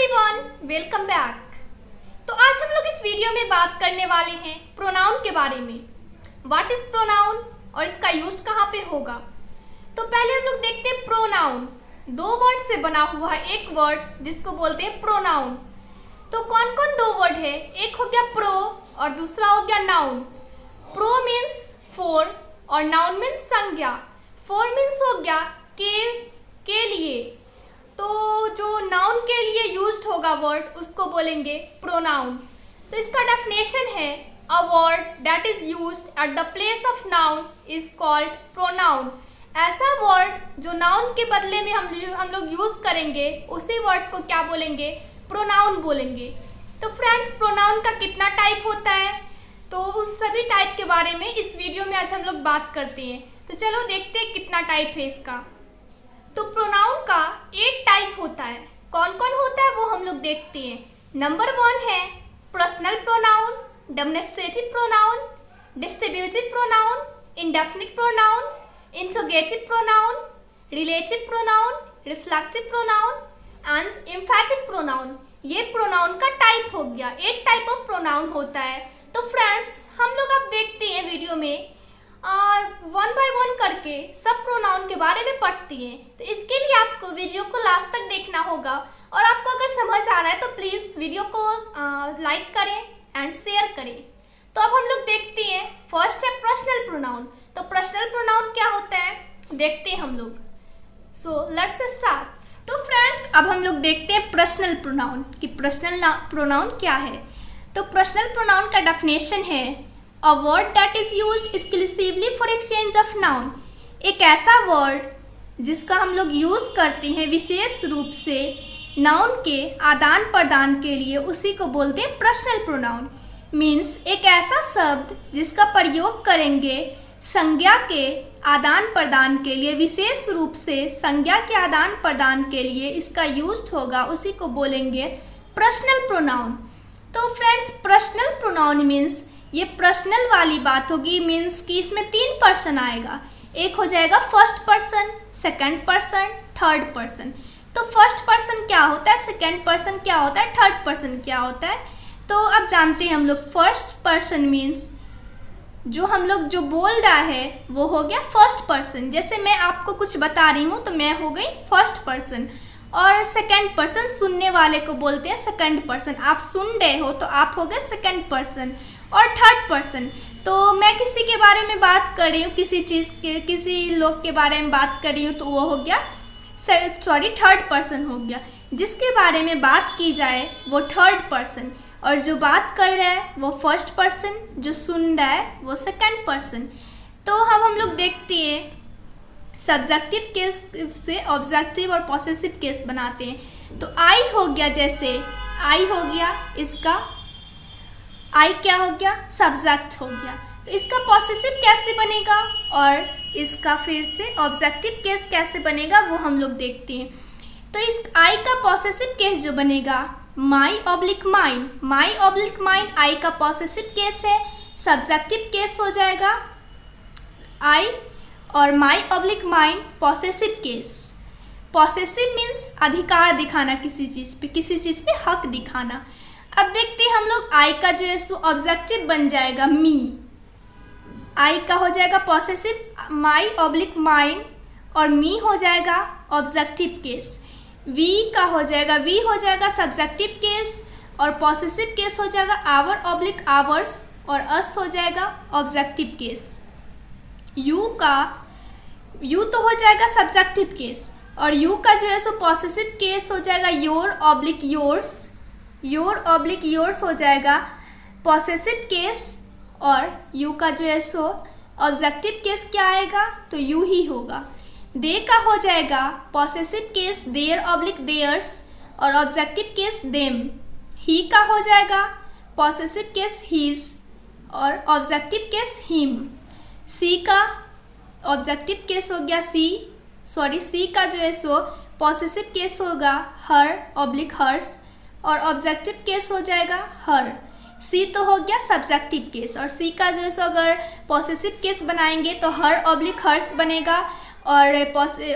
Everyone, welcome back. तो आज हम लोग इस वीडियो में बात करने वाले हैं प्रोनाउन के बारे में। व्हाट इज प्रोनाउन और इसका यूज कहाँ पे होगा। तो पहले हम लोग देखते हैं प्रोनाउन। दो वर्ड से बना हुआ है एक वर्ड जिसको बोलते हैं प्रोनाउन। तो कौन कौन दो वर्ड है? एक हो गया प्रो और दूसरा हो गया नाउन। प्रो मीन्स फोर और नाउन मीन्स संज्ञा। फोर मीन्स हो गया के लिए। तो जो नाउन के लिए यूज्ड होगा वर्ड उसको बोलेंगे प्रोनाउन। तो इसका डेफिनेशन है a word that is used at the place of noun is called pronoun. ऐसा वर्ड जो नाउन के बदले में हम लोग यूज करेंगे उसी वर्ड को क्या बोलेंगे? प्रोनाउन बोलेंगे। तो फ्रेंड्स, प्रोनाउन का कितना टाइप होता है? तो उन सभी टाइप के बारे में इस वीडियो में आज हम लोग बात करते हैं। तो चलो देखते हैं कितना टाइप है इसका। तो प्रोनाउन का 8 टाइप होता है। कौन कौन होता है वो हम लोग देखते हैं। नंबर 1 है personal pronoun, demonstrative pronoun, distributive pronoun, indefinite pronoun, interrogative pronoun, relative pronoun, reflective pronoun and एम्फैटिक pronoun. ये प्रोनाउन का टाइप हो गया। 8 टाइप ऑफ प्रोनाउन होता है। तो फ्रेंड्स, हम लोग अब देखते हैं वीडियो में और 1 बाय 1 करके सब प्रोनाउन के बारे में पढ़ती हैं। तो इसके लिए आपको वीडियो को लास्ट तक देखना होगा और आपको अगर समझ आ रहा है तो प्लीज़ वीडियो को लाइक करें एंड शेयर करें। तो अब हम लोग देखते हैं। फर्स्ट है पर्सनल प्रोनाउन। तो पर्सनल प्रोनाउन क्या होता है देखते हैं हम लोग। So let's start. तो फ्रेंड्स, अब हम लोग देखते हैं पर्सनल प्रोनाउन कि पर्सनल प्रोनाउन क्या है। तो पर्सनल प्रोनाउन का डेफिनेशन है A word that is used exclusively for exchange of noun। एक ऐसा वर्ड जिसका हम लोग यूज़ करते हैं विशेष रूप से नाउन के आदान प्रदान के लिए, उसी को बोलते हैं पर्सनल प्रोनाउन। मीन्स एक ऐसा शब्द जिसका प्रयोग करेंगे संज्ञा के आदान प्रदान के लिए, विशेष रूप से संज्ञा के आदान प्रदान के लिए इसका यूज होगा, उसी को बोलेंगे पर्सनल प्रोनाउन। तो फ्रेंड्स, पर्सनल प्रोनाउन मीन्स ये पर्सनल वाली बात होगी। मीन्स कि इसमें 3 पर्सन आएगा। एक हो जाएगा first person, second person, third person. तो फर्स्ट पर्सन क्या होता है, सेकंड पर्सन क्या होता है, थर्ड पर्सन क्या होता है। तो अब जानते हैं हम लोग। फर्स्ट पर्सन मीन्स जो हम लोग जो बोल रहा है वो हो गया फर्स्ट पर्सन। जैसे मैं आपको कुछ बता रही हूँ तो मैं हो गई फर्स्ट पर्सन। और सेकंड पर्सन सुनने वाले को बोलते हैं सेकंड पर्सन। आप सुन रहे हो तो आप हो गए सेकंड पर्सन। और थर्ड पर्सन, तो मैं किसी के बारे में बात कर रही हूँ, किसी चीज़ के, किसी लोग के बारे में बात कर रही हूँ तो वो हो गया थर्ड पर्सन हो गया। जिसके बारे में बात की जाए वो थर्ड पर्सन, और जो बात कर रहा है वो फर्स्ट पर्सन, जो सुन रहा है वो सेकंड पर्सन। तो अब हम लोग देखते हैं सब्जेक्टिव केस से ऑब्जेक्टिव और पॉसेसिव केस बनाते हैं। तो आई हो गया, जैसे आई हो गया, इसका आई क्या हो गया, सब्जेक्ट हो गया। तो इसका पॉसेसिव कैसे बनेगा और इसका फिर से ऑब्जेक्टिव केस कैसे बनेगा वो हम लोग देखते हैं। तो इस आई का पॉसेसिव केस जो बनेगा my oblique mine. My oblique mine I का पॉसेसिव केस है। सब्जेक्टिव केस हो जाएगा आई और my oblique mine possessive case. Possessive means अधिकार दिखाना किसी चीज़ पे, किसी चीज़ पे हक दिखाना। अब देखते हैं हम लोग आई का जो है सो ऑब्जेक्टिव बन जाएगा मी। आई का हो जाएगा पॉसेसिव माई ऑब्लिक माइन और मी हो जाएगा ऑब्जेक्टिव केस। वी का हो जाएगा, वी हो जाएगा सब्जेक्टिव केस और पॉसेसिव केस हो जाएगा आवर ऑब्लिक आवर्स और अस हो जाएगा ऑब्जेक्टिव केस। यू का, यू तो हो जाएगा सब्जेक्टिव केस और यू का जो है सो पॉसेसिव केस हो जाएगा your oblique yours. Your oblique yours हो जाएगा पॉसेसिव केस और यू का जो है सो ऑब्जेक्टिव केस क्या आएगा तो यू ही होगा। दे का हो जाएगा possessive case their oblique theirs और ऑब्जेक्टिव केस देम। ही का हो जाएगा पॉसेसिव केस हीज और ऑब्जेक्टिव केस हिम। सी का ऑब्जेक्टिव केस हो गया सी का जो है सो पॉसेसिव केस होगा हर ऑब्लिक हर्स और ऑब्जेक्टिव केस हो जाएगा हर। सी तो हो गया सब्जेक्टिव केस और सी का जो है सो अगर पॉसेसिव केस बनाएंगे तो हर ऑब्लिक हर्स बनेगा और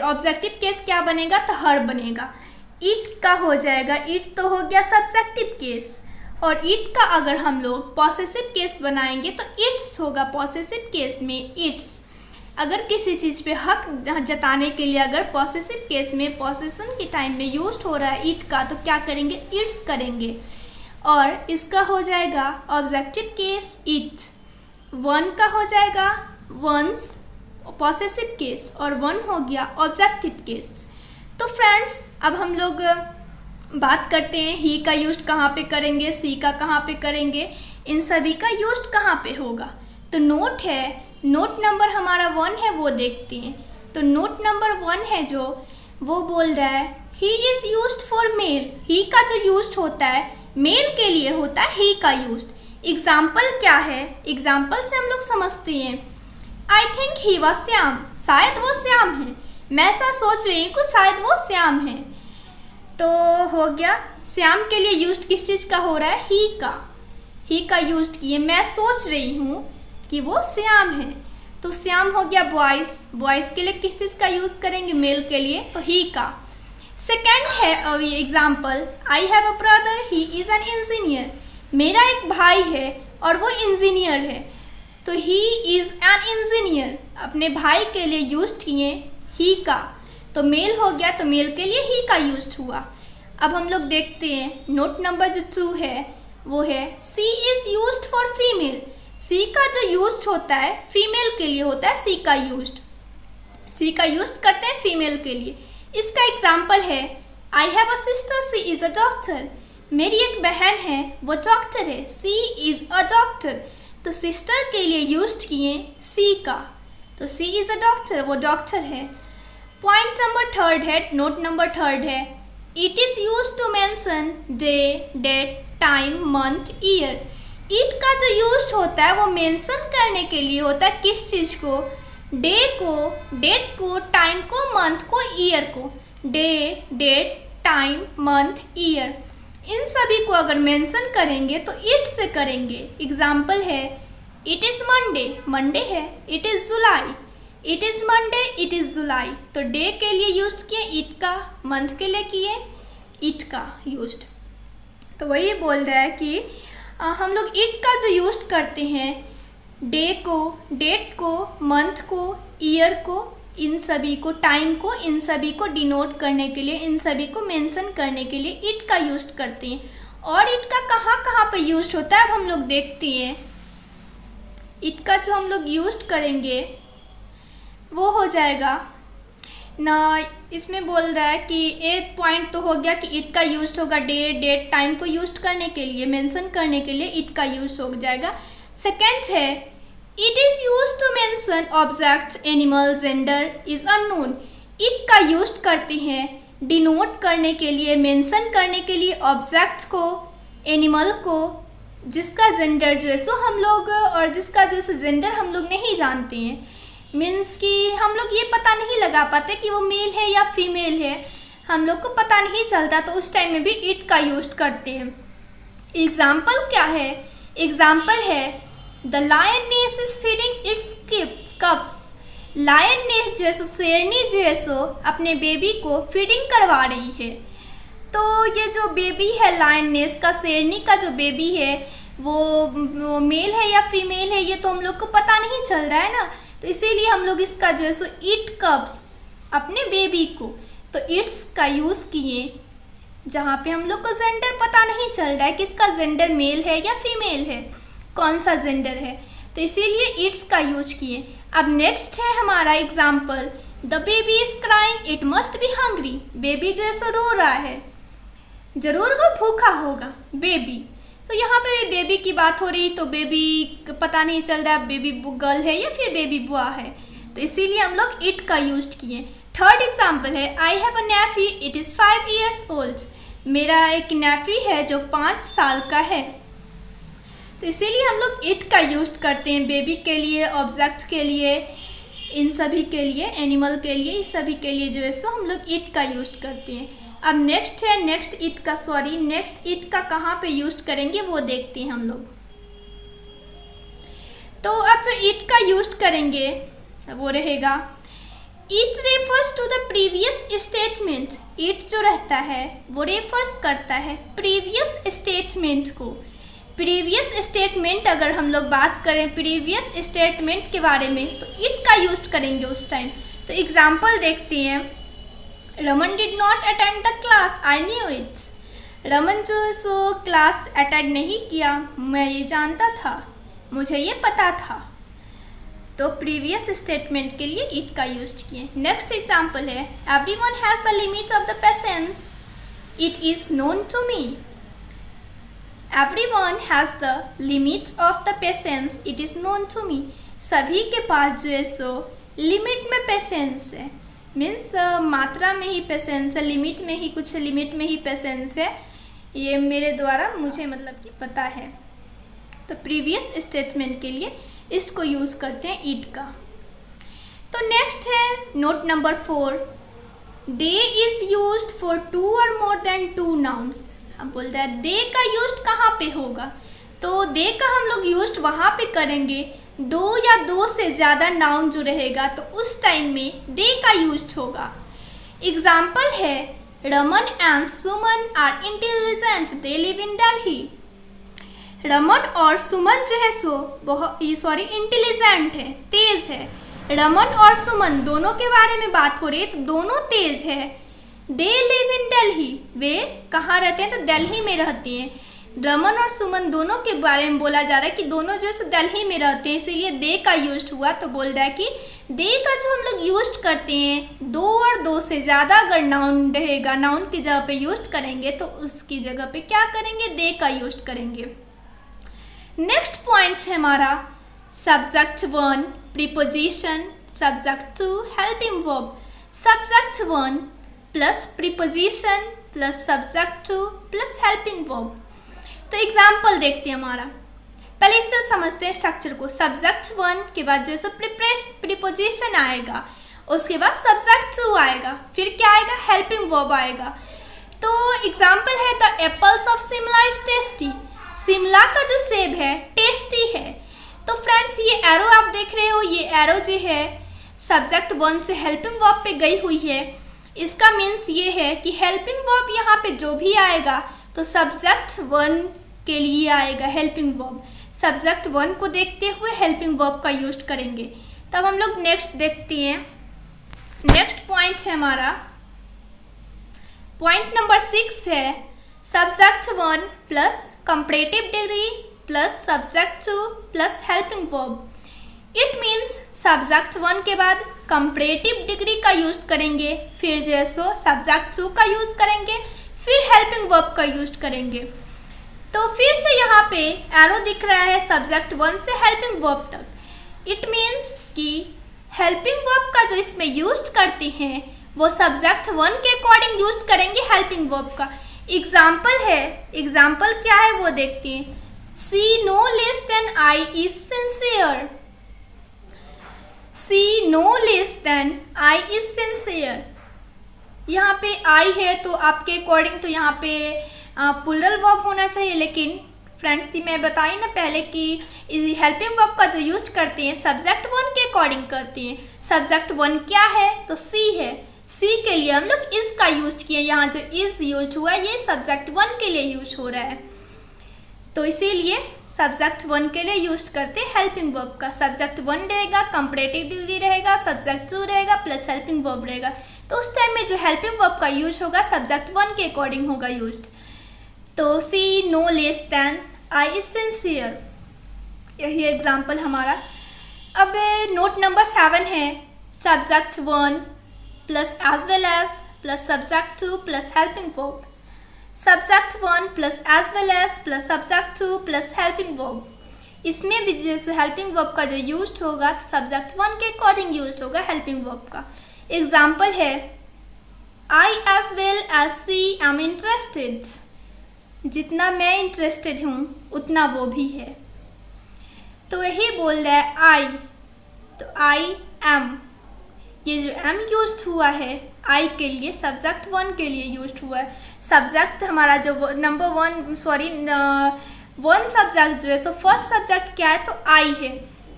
ऑब्जेक्टिव केस क्या बनेगा तो हर बनेगा। इट का हो जाएगा, इट तो हो गया सब्जेक्टिव केस, और इट का अगर हम लोग पॉसेसिव केस बनाएंगे तो इट्स होगा पॉसेसिव केस में इट्स। अगर किसी चीज़ पे हक जताने के लिए अगर पॉसेसिव केस में पॉसेसन के टाइम में यूज हो रहा है इट का, तो क्या करेंगे, इट्स करेंगे। और इसका हो जाएगा ऑब्जेक्टिव केस इट, वन का हो जाएगा वंस पॉसेसिव केस, और वन हो गया ऑब्जेक्टिव केस। तो फ्रेंड्स अब हम लोग बात करते हैं ही का यूज कहाँ पे करेंगे, सी का कहाँ पे करेंगे, इन सभी का यूज कहाँ पे होगा। तो नोट है, नोट नंबर हमारा 1 है वो देखते हैं। तो नोट नंबर 1 है जो वो बोल रहा है he is used for male, he का जो यूज होता है मेल के लिए होता है ही का यूज। एग्जाम्पल क्या है, एग्जाम्पल से हम लोग समझते हैं I think he was Shyam, शायद वो श्याम है, मैं ऐसा सोच रही हूँ शायद वो श्याम है। तो हो गया श्याम के लिए यूज किस चीज़ का हो रहा है, ही का यूज किए, मैं सोच रही हूँ कि वो श्याम है। तो श्याम हो गया बॉयज़, बॉयज़ के लिए किस चीज़ का यूज़ करेंगे, मेल के लिए, तो ही का। सेकेंड है अभी example I have a brother he is an engineer, मेरा एक भाई है और वो इंजीनियर है। तो ही इज़ एन इंजीनियर अपने भाई के लिए यूज किए ही का, तो मेल हो गया, तो मेल के लिए ही का यूज हुआ। अब हम लोग देखते हैं नोट नंबर जो 2 है वो है she is used for female, सी का जो यूज होता है फीमेल के लिए होता है सी का यूज, सी का यूज करते हैं फीमेल के लिए। इसका एग्जाम्पल है I have a sister she is a doctor, मेरी एक बहन है वो डॉक्टर है, सी इज़ अ डॉक्टर। तो सिस्टर के लिए यूज किए सी का, तो सी इज़ अ डॉक्टर, वो डॉक्टर है। पॉइंट नंबर 3 है, नोट नंबर 3 है it is use to mention day date time month year. It का जो यूज होता है वो मेंशन करने के लिए होता है किस चीज़ को, डे को, डेट को, टाइम को, मंथ को, ईयर को। Day date time month year इन सभी को अगर मेंशन करेंगे तो इट से करेंगे। एग्जाम्पल है इट इज़ मंडे, मंडे है, it is July, it is Monday, it is जुलाई। तो डे के लिए यूज किए इट का, मंथ के लिए किए इट का यूज। तो वही बोल रहा है कि हम लोग इट का जो यूज करते हैं डे को, डेट को, मंथ को, ईयर को, इन सभी को, टाइम को, इन सभी को डिनोट करने के लिए, इन सभी को मेंशन करने के लिए इट का यूज करते हैं। और इट का कहाँ कहाँ पे यूज होता है अब हम लोग देखते हैं। इट का जो हम लोग यूज करेंगे वो हो जाएगा ना, इसमें बोल रहा है कि एक पॉइंट तो हो गया कि इट का यूज होगा डे डेट टाइम को यूज करने के लिए, मेंशन करने के लिए इट का यूज हो जाएगा। सेकेंड है it is use to mention object animal gender is unknown. It का यूज करते हैं डिनोट करने के लिए, मेंशन करने के लिए ऑब्जेक्ट को, एनिमल को, जिसका जेंडर जो है सो हम लोग, और जिसका जो है जेंडर हम लोग नहीं जानते हैं, मीन्स कि हम लोग ये पता नहीं लगा पाते कि वो मेल है या फीमेल है, हम लोग को पता नहीं चलता, तो उस टाइम में भी इट का यूज करते हैं। एग्जाम्पल क्या है, एग्जाम्पल है the lioness is feeding it's cups. Lioness जो है सो, शेरनी जो है सो अपने बेबी को फीडिंग करवा रही है। तो ये जो बेबी है लायनेस का, शेरनी का जो बेबी है वो मेल है या फीमेल है ये तो हम लोग को पता नहीं चल रहा है ना, तो इसीलिए हम लोग इसका जो है सो इट कप्स अपने बेबी को, तो इट्स का यूज़ किए जहाँ पे हम लोग को जेंडर पता नहीं चल रहा है किसका जेंडर मेल है या फीमेल है, कौन सा जेंडर है, तो इसीलिए इट्स का यूज किए। अब नेक्स्ट है हमारा example the baby is crying it must be hungry. Baby जो है सो रो रहा है, जरूर वो भूखा होगा बेबी। तो यहाँ पे भी बेबी की बात हो रही, तो बेबी पता नहीं चल रहा बेबी गर्ल है या फिर बेबी बॉय है, तो इसीलिए हम लोग इट का यूज किए। थर्ड एग्जाम्पल है I have a nephew it is 5 years old। मेरा एक नेफी है जो 5 साल का है, तो इसीलिए हम लोग इट का यूज करते हैं बेबी के लिए, ऑब्जेक्ट के लिए, इन सभी के लिए, एनिमल के लिए, इस सभी के लिए जो है सो हम लोग इट का यूज करते हैं। अब नेक्स्ट है नेक्स्ट इट का कहाँ पे यूज करेंगे वो देखते हैं हम लोग। तो अब जो इट का यूज करेंगे वो रहेगा each refers to the previous statement. Each जो रहता है वो रेफर्स करता है प्रीवियस स्टेटमेंट को। प्रीवियस स्टेटमेंट अगर हम लोग बात करें प्रीवियस स्टेटमेंट के बारे में तो इट का यूज करेंगे उस टाइम। तो एग्जाम्पल देखते हैं, Raman did not attend the class, I knew it. Raman जो है सो क्लास अटेंड नहीं किया, मैं ये जानता था, मुझे ये पता था। तो प्रीवियस स्टेटमेंट के लिए इट का यूज किए। नेक्स्ट एग्जाम्पल है, everyone has the limit of the patience, it is known to me. Everyone has the limit of the patience, it is known to me. सभी के पास जो है सो लिमिट में पेशेंस है, मीन्स मात्रा में ही पेशेंस है, लिमिट में ही कुछ लिमिट में ही पेशेंस है, ये मेरे द्वारा मुझे मतलब कि पता है। तो प्रीवियस स्टेटमेंट के लिए इसको यूज़ करते हैं इट का। तो नेक्स्ट है note number 4, they is used for 2 और मोर देन 2 नाउन्स। हम बोलते हैं दे का यूज कहाँ पे होगा, तो दे का हम लोग यूज वहाँ पे करेंगे 2 या 2 से ज़्यादा नाउन जो रहेगा तो उस टाइम में दे का यूज होगा। एग्जाम्पल है, Raman and Suman are intelligent, they live in Delhi. Raman और सुमन जो है सो बहुत इंटेलिजेंट है, तेज है। रमन और सुमन दोनों के बारे में बात हो रही है तो दोनों तेज है। दे लिव इन दिल्ली, वे कहाँ रहते हैं तो दिल्ली में रहते हैं। रमन और सुमन दोनों के बारे में बोला जा रहा है कि दोनों जो है सो दिल्ली में रहते हैं, इसीलिए दे का यूज हुआ। तो बोल रहा है कि दे का जो हम लोग यूज करते हैं 2 और 2 से ज़्यादा अगर नाउन रहेगा, नाउन की जगह पे यूज करेंगे तो उसकी जगह पे क्या करेंगे, दे का यूज करेंगे। नेक्स्ट पॉइंट है हमारा subject 1 preposition, subject 2 helping verb. Subject 1 plus preposition plus subject 2 plus helping verb. तो एग्जाम्पल देखते हैं हमारा, पहले इससे समझते हैं स्ट्रक्चर को। सब्जेक्ट 1 के बाद जो है सो प्रीपोजिशन आएगा, उसके बाद सब्जेक्ट 2 आएगा, फिर क्या आएगा, हेल्पिंग वर्ब आएगा। तो एग्जाम्पल है the apples of Shimla is tasty. Shimla का जो सेब है टेस्टी है। तो फ्रेंड्स ये एरो आप देख रहे हो, ये एरो जो है सब्जेक्ट 1 से हेल्पिंग वर्ब पे गई हुई है। इसका मीन्स ये है कि हेल्पिंग वर्ब यहाँ पे जो भी आएगा तो सब्जेक्ट 1 के लिए आएगा हेल्पिंग वर्ब। सब्जेक्ट 1 को देखते हुए हेल्पिंग वर्ब का यूज करेंगे। तब हम लोग नेक्स्ट देखते हैं। नेक्स्ट पॉइंट है हमारा पॉइंट नंबर 6 है subject 1 plus comparative degree plus subject 2 plus helping verb. It means subject 1 के बाद कंपैरेटिव डिग्री का यूज करेंगे, फिर जैसो सब्जेक्ट 2 का यूज करेंगे, फिर हेल्पिंग वर्ब का यूज करेंगे। तो फिर से यहाँ पे एरो दिख रहा है सब्जेक्ट 1 से हेल्पिंग वर्ब तक। इट मीन्स कि हेल्पिंग वर्ब का जो इसमें यूज करते हैं वो सब्जेक्ट 1 के अकॉर्डिंग यूज करेंगे हेल्पिंग वर्ब का। एग्जाम्पल है, एग्जाम्पल क्या है वो देखते हैं। She no less than I is sincere. She no less than I is sincere. यहाँ पे आई है तो आपके अकॉर्डिंग तो यहाँ पे प्लूरल वर्ब होना चाहिए, लेकिन फ्रेंड्स मैं बताई ना पहले कि हेल्पिंग वर्ब का जो यूज करते हैं सब्जेक्ट 1 के अकॉर्डिंग करते हैं। सब्जेक्ट 1 क्या है तो सी है, सी के लिए हम लोग इज का यूज किए। यहाँ जो इज यूज हुआ ये सब्जेक्ट 1 के लिए यूज हो रहा है, तो इसीलिए सब्जेक्ट 1 के लिए यूज करते हैं हेल्पिंग वर्ब का। सब्जेक्ट 1 रहेगा, कंपैरेटिव डिग्री रहेगा, सब्जेक्ट 2 रहेगा प्लस हेल्पिंग वर्ब रहेगा। तो उस टाइम में जो हेल्पिंग वर्ब का यूज होगा सब्जेक्ट 1 के अकॉर्डिंग होगा यूज। तो she no less than I is sincere, यही एग्जाम्पल हमारा। अब नोट नंबर 7 है subject 1 plus as well as plus subject 2 plus helping verb. Subject 1 plus as well as plus subject 2 plus helping verb. इसमें भी जो helping verb का जो use होगा सब्जेक्ट 1 के अकॉर्डिंग यूज होगा हेल्पिंग वर्ब का। एग्जाम्पल है I as well as she am interested. जितना मैं इंटरेस्टेड हूँ उतना वो भी है। तो यही बोल रहा है आई, तो आई एम, ये जो एम यूज हुआ है आई के लिए सब्जेक्ट 1 के लिए यूज हुआ है। सब्जेक्ट हमारा जो वन सब्जेक्ट जो है सो फर्स्ट सब्जेक्ट क्या है तो आई है।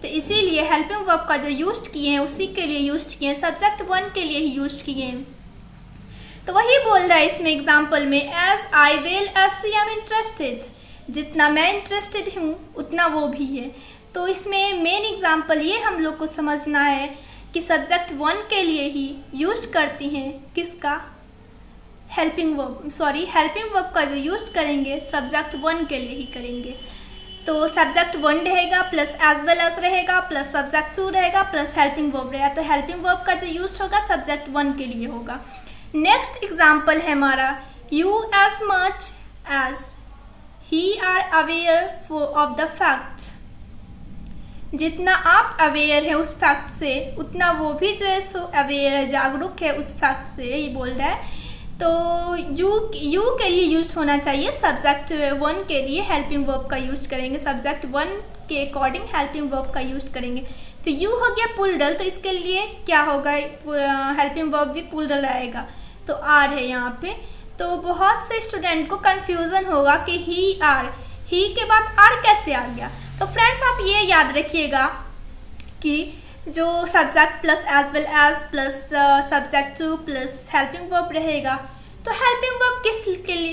तो इसीलिए हेल्पिंग वर्ब का जो यूज किए हैं उसी के लिए यूज किए हैं, सब्जेक्ट 1 के लिए ही यूज किए हैं। तो वही बोल रहा है इसमें एग्जाम्पल में, as I will as she am interested, जितना मैं इंटरेस्टेड हूँ उतना वो भी है। तो इसमें मेन एग्जाम्पल ये हम लोग को समझना है कि सब्जेक्ट 1 के लिए ही यूज करती हैं किसका, हेल्पिंग वर्ब का जो यूज करेंगे सब्जेक्ट 1 के लिए ही करेंगे। तो सब्जेक्ट 1 रहेगा प्लस एज वेल एज रहेगा प्लस सब्जेक्ट 2 रहेगा प्लस हेल्पिंग वर्ब रहेगा। तो हेल्पिंग वर्ब का जो यूज होगा सब्जेक्ट 1 के लिए होगा। नेक्स्ट एग्जाम्पल है हमारा, you as much as he are aware of the fact, जितना आप अवेयर है उस फैक्ट से उतना वो भी जो है सो अवेयर है, जागरूक है उस फैक्ट से, ये बोल रहा है। तो यू के लिए यूज होना चाहिए, सब्जेक्ट 1 के लिए हेल्पिंग वर्ब का यूज करेंगे, सब्जेक्ट 1 के अकॉर्डिंग हेल्पिंग वर्ब का यूज करेंगे। तो यू हो गया पुलडल, तो इसके लिए क्या होगा, हेल्पिंग वर्ब भी पुलडल आएगा, तो आर है यहाँ पे। तो बहुत से स्टूडेंट को कंफ्यूजन होगा कि ही के बाद आर कैसे आ गया। तो फ्रेंड्स आप ये याद रखिएगा कि जो subject plus as well as plus subject 2 plus helping verb रहेगा, तो हेल्पिंग वर्ब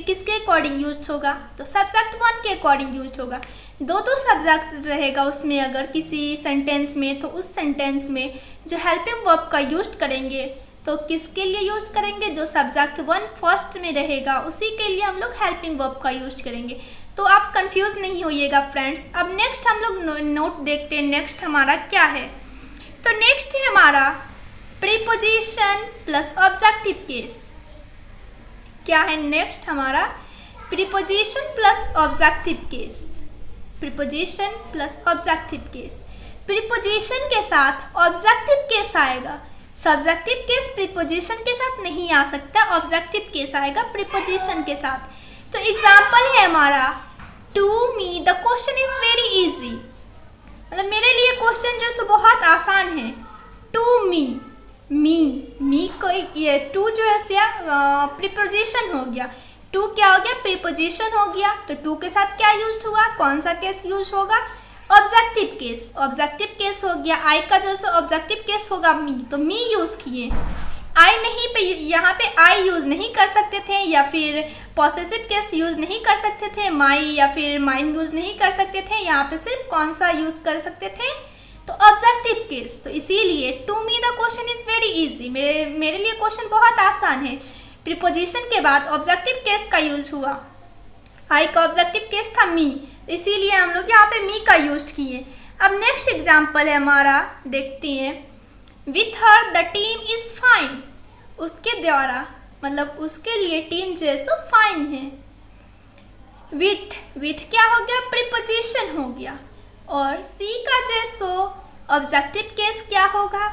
किसके अकॉर्डिंग यूज होगा, तो सब्जेक्ट 1 के अकॉर्डिंग यूज होगा। दो सब्जेक्ट रहेगा उसमें अगर किसी सेंटेंस में, तो उस सेंटेंस में जो हेल्पिंग वर्ब का यूज करेंगे तो किसके लिए यूज करेंगे, जो सब्जेक्ट 1 फर्स्ट में रहेगा उसी के लिए हम लोग हेल्पिंग वर्ब का यूज करेंगे। तो आप कंफ्यूज नहीं होइएगा फ्रेंड्स। अब नेक्स्ट हम लोग नोट देखते हैं, नेक्स्ट हमारा क्या है। तो नेक्स्ट है हमारा प्रीपोजिशन प्लस ऑब्जेक्टिव केस। क्या है नेक्स्ट हमारा, preposition plus objective case, preposition plus objective case. Preposition के साथ ऑब्जेक्टिव केस आएगा, सब्जेक्टिव केस प्रीपोजिशन के साथ नहीं आ सकता, ऑब्जेक्टिव केस आएगा प्रीपोजिशन के साथ। तो एग्जाम्पल है हमारा, to me the question is very easy, मतलब मेरे लिए क्वेश्चन जो है बहुत आसान है। टू मी को ये टू जो है प्रीपोजिशन हो गया, टू क्या हो गया, प्रीपोजिशन हो गया। तो टू के साथ क्या यूज हुआ, कौन सा केस यूज होगा, ऑब्जेक्टिव केस हो गया। आई का जो ऑब्जेक्टिव केस होगा मी, तो मी यूज किए, आई नहीं पे, यहाँ पे आई यूज नहीं कर सकते थे, या फिर पॉसेसिव केस यूज नहीं कर सकते थे, माई या फिर माइन यूज नहीं कर सकते थे। यहाँ पे सिर्फ कौन सा यूज कर सकते थे, तो ऑब्जेक्टिव केस। तो इसीलिए to me the question is very easy, मेरे लिए क्वेश्चन बहुत आसान है। प्रीपोजिशन के बाद ऑब्जेक्टिव केस का यूज हुआ, आई का ऑब्जेक्टिव केस था मी, इसीलिए हम लोग यहाँ पे मी का यूज किए। अब नेक्स्ट एग्जाम्पल है हमारा, देखते हैं, with her the team is fine, उसके द्वारा मतलब उसके लिए टीम जो है सो फाइन है। विथ क्या हो गया, प्रीपोजिशन हो गया। और सी का जो है सो ऑब्जेक्टिव केस क्या होगा,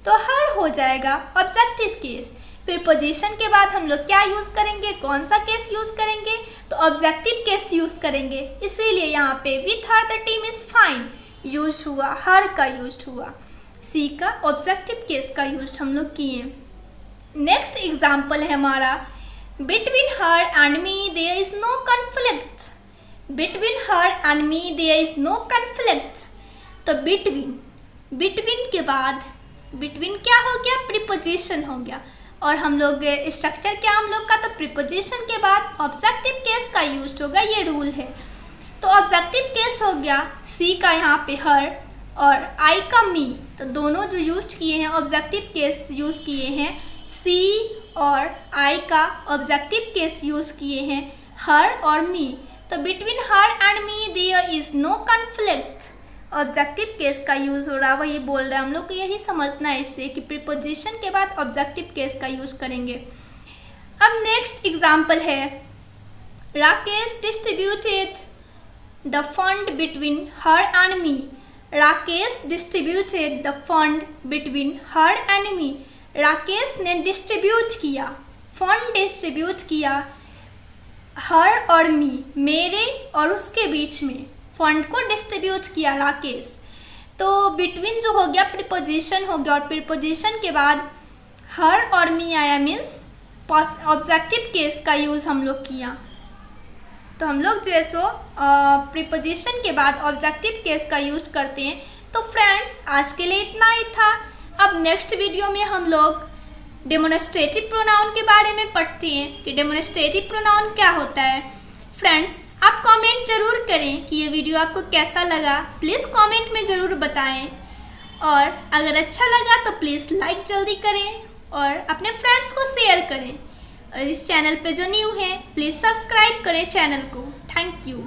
तो हर हो जाएगा ऑब्जेक्टिव केस। प्रीपोजिशन के बाद हम लोग क्या यूज करेंगे, कौन सा केस यूज करेंगे, तो ऑब्जेक्टिव केस यूज करेंगे। इसीलिए यहाँ पे with her the team is fine use हुआ, हर का यूज हुआ। सी का ऑब्जेक्टिव केस का यूज हम लोग किए। नेक्स्ट एग्जाम्पल है हमारा, between her and me there is no conflict, between her and me there is no conflict. तो बिटवीन के बाद बिटवीन क्या हो गया, प्रीपोजिशन हो गया। और हम लोग स्ट्रक्चर क्या हम लोग का, तो प्रीपोजिशन के बाद ऑब्जेक्टिव केस का यूज होगा, ये रूल है। तो ऑब्जेक्टिव केस हो गया सी का यहाँ पे हर, और आई का मी, तो दोनों जो यूज किए हैं ऑब्जेक्टिव केस यूज किए हैं। सी और आई का ऑब्जेक्टिव केस यूज किए हैं हर और मी। तो between her and me there is no conflict, objective case का यूज हो रहा है, वही बोल रहा है। हम लोग को यही समझना है इससे कि प्रीपोजिशन के बाद ऑब्जेक्टिव केस का यूज करेंगे। अब नेक्स्ट एग्जाम्पल है, Rakesh distributed the fund between her and me, Rakesh distributed the fund between her and मी। राकेश ने डिस्ट्रीब्यूट किया, फंड डिस्ट्रीब्यूट किया हर और मी, मेरे और उसके बीच में फंड को डिस्ट्रीब्यूट किया राकेश। तो बिटवीन जो हो गया प्रीपोजिशन हो गया, और प्रीपोजिशन के बाद हर और मी आया, मीन्स ऑब्जेक्टिव केस का यूज़ हम लोग किया। तो हम लोग जो है सो प्रीपोजिशन के बाद ऑब्जेक्टिव केस का यूज करते हैं। तो फ्रेंड्स आज के लिए इतना ही था। अब नेक्स्ट वीडियो में हम लोग डेमोन्स्ट्रेटिव प्रोनाउन के बारे में पढ़ते हैं कि डेमोन्स्ट्रेटिव प्रोनाउन क्या होता है। फ्रेंड्स आप कमेंट ज़रूर करें कि ये वीडियो आपको कैसा लगा, प्लीज़ कमेंट में ज़रूर बताएं। और अगर अच्छा लगा तो प्लीज़ लाइक जल्दी करें और अपने फ्रेंड्स को शेयर करें। और इस चैनल पे जो न्यू है प्लीज़ सब्सक्राइब करें चैनल को। Thank you.